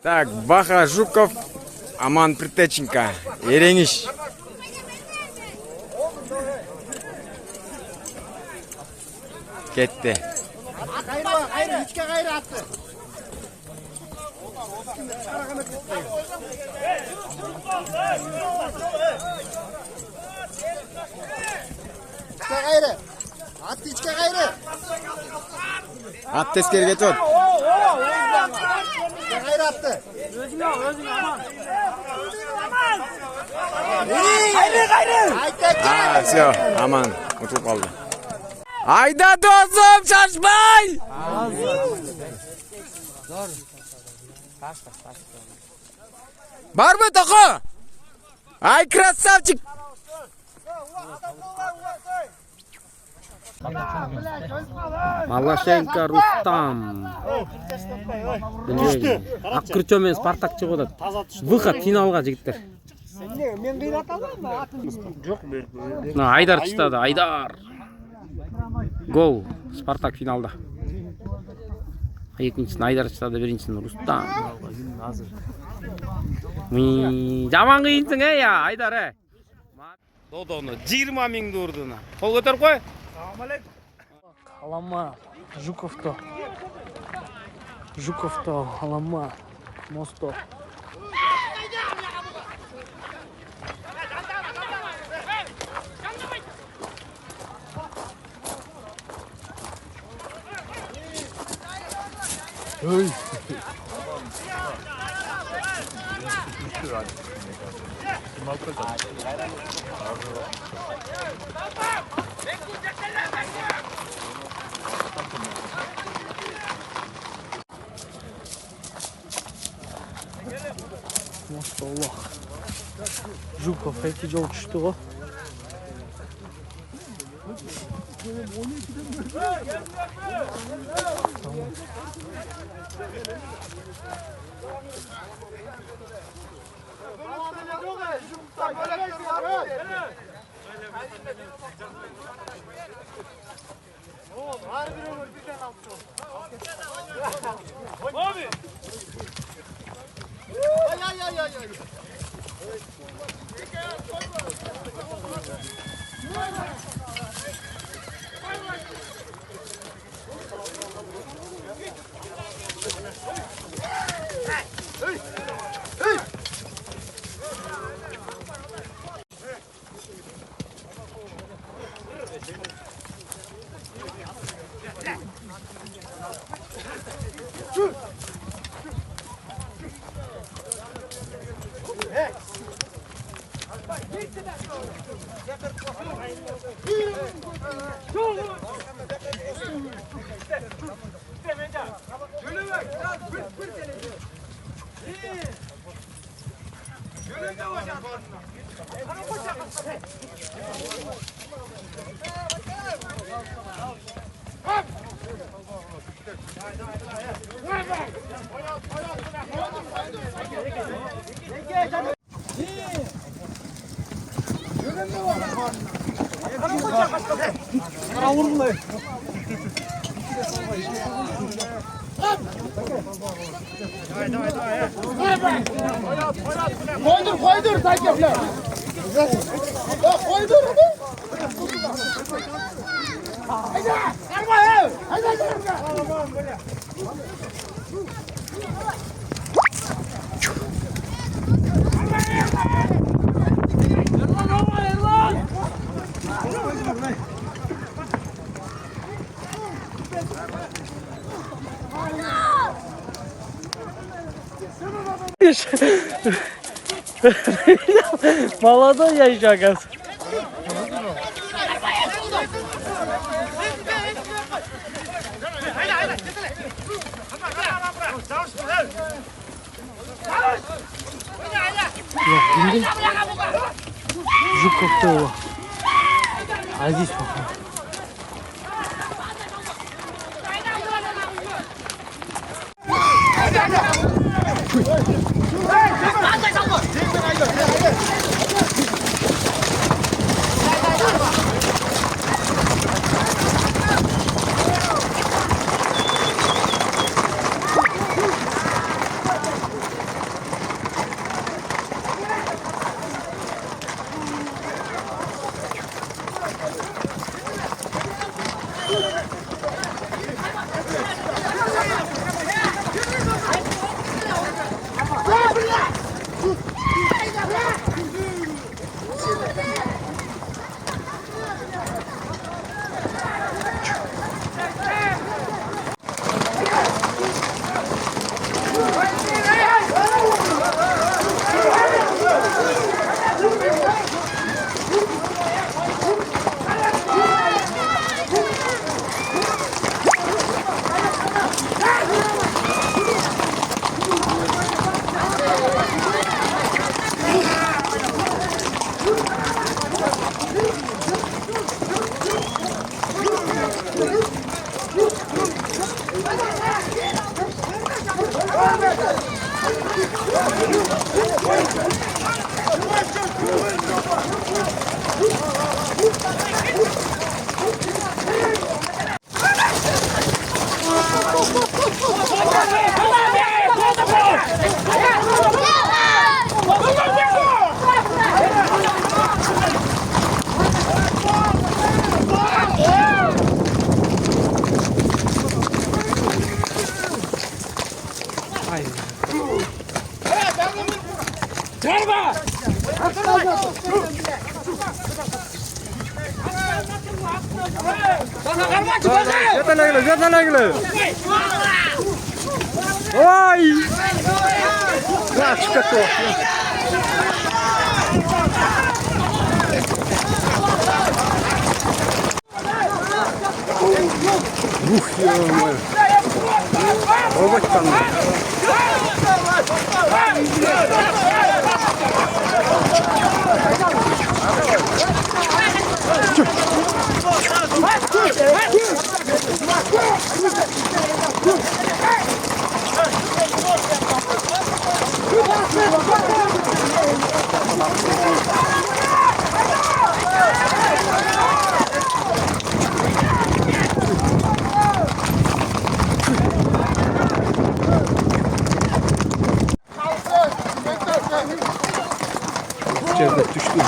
Так, Баха Жуков, Аман Притеченко, Ерениш. Кетті. Attı içke gayrı. At tezkeri getir. İçke gayrı attı. Özüne aman. Aa, все, aman. Uçup kaldı. Ayda dostum şaşmay. Var mı Toko? Ay krasavчик. Малашенко Рустам. Білмеймін. Ақкүрчө мен Спартак шығып атат. Выход финалға жігіттер. Айдар чыстады, Айдар. Гол. Спартак финалда. Екіншісін Айдар чыстады, біріншісін Рустам. Жаман қиынсың, Айдар, Додоны 20 миңді ұрдына. Қол көтер қой. Алама. Жуковто. Алама. Мосто. Maşallah. Жуков iki жол түшті ғой. Koydur takipler. Ya koydur. Haydi. Молодой я еще, оказывается. Жуков-то его. А здесь походу. Jatuh lagi. Oi. Nah, cukup tuh. Ya Allah. Oh, betul. Cevdet düştü.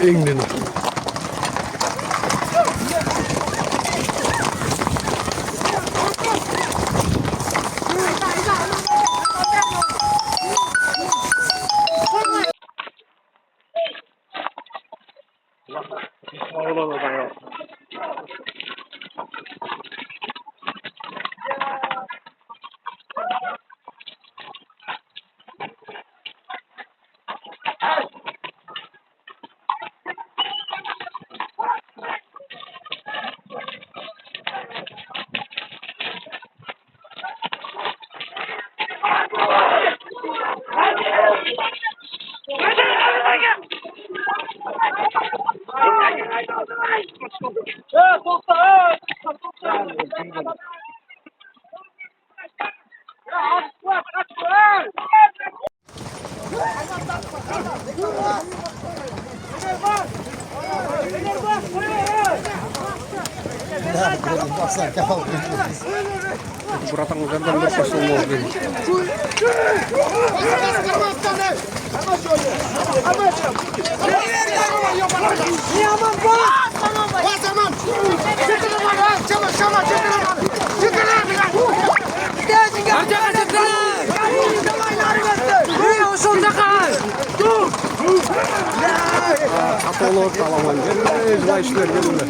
İngilizce. Beratang gandan berpasungan gini. Atolor talaman geldi, işler geldi.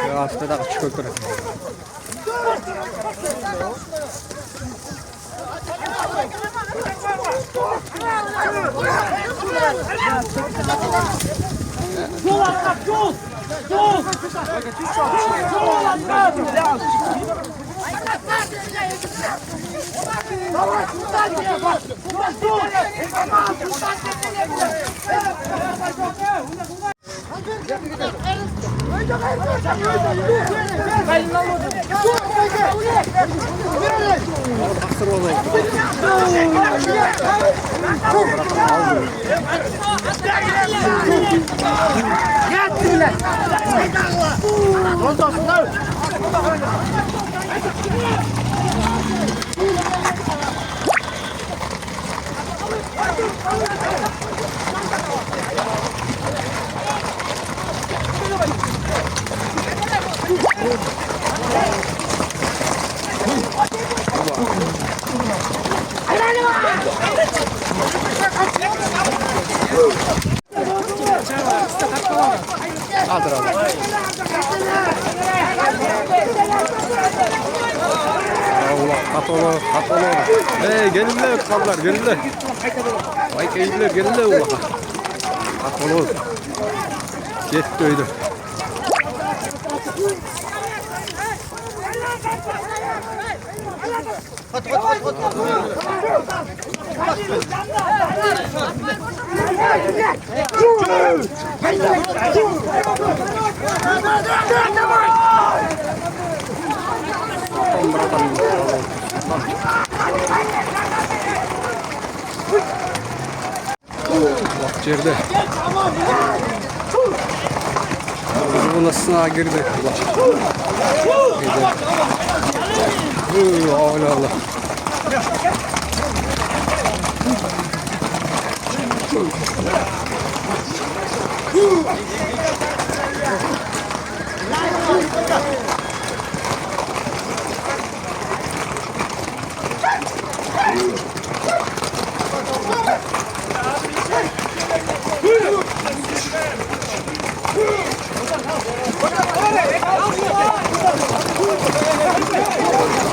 Ya aslında da çıkıyor. Allah. Katolu. Gelirler kallar gelirler. Vay keyifler gelirler ulan. Katolu. Yetti öyle. Bak yerde. Bu nasıl girdi? Allah Allah.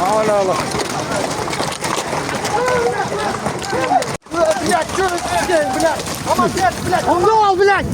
Allah Allah. Onu al bilek.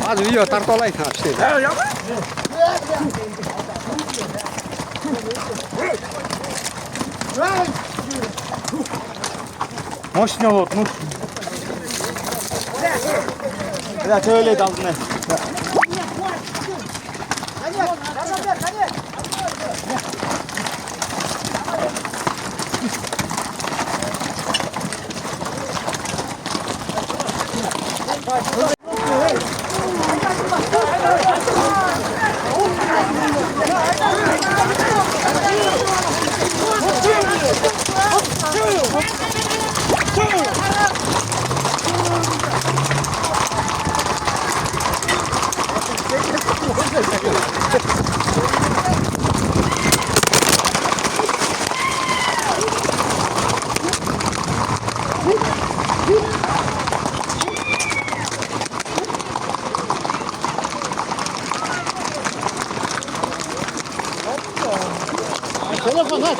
Hadi video tartolayın ha işte. Мощно вот, ну. Да, öyle должны.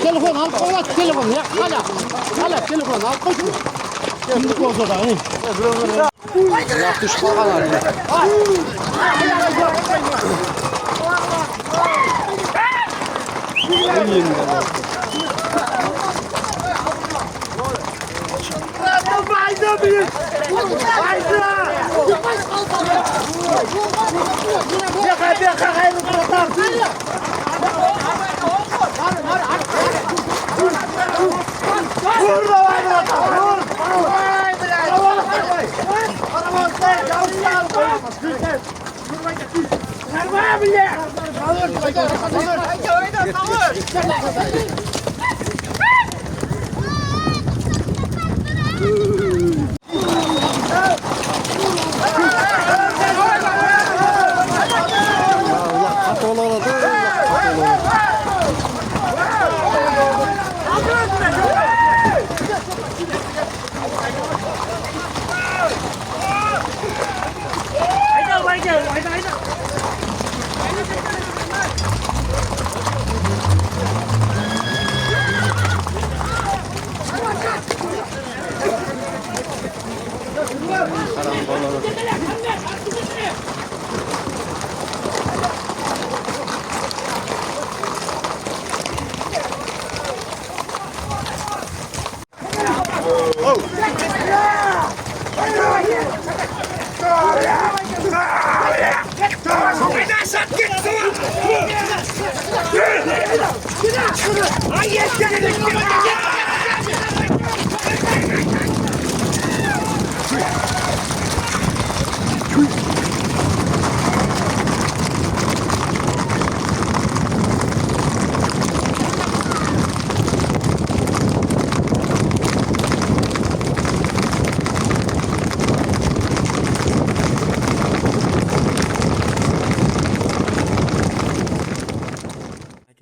Telefon al kola telefon ya. Hala telefon al koş. Şimdi olsa da hani. Yapış falan halde.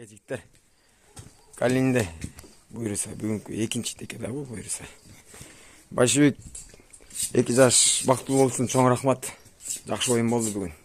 Jigitlar, Kalinde buyursa bugungi ekинчи dekada bu buyursa. Başybek 2 жаш бактылуу болсун, чоң рахмат. Жакшы оюн болду бүгүн.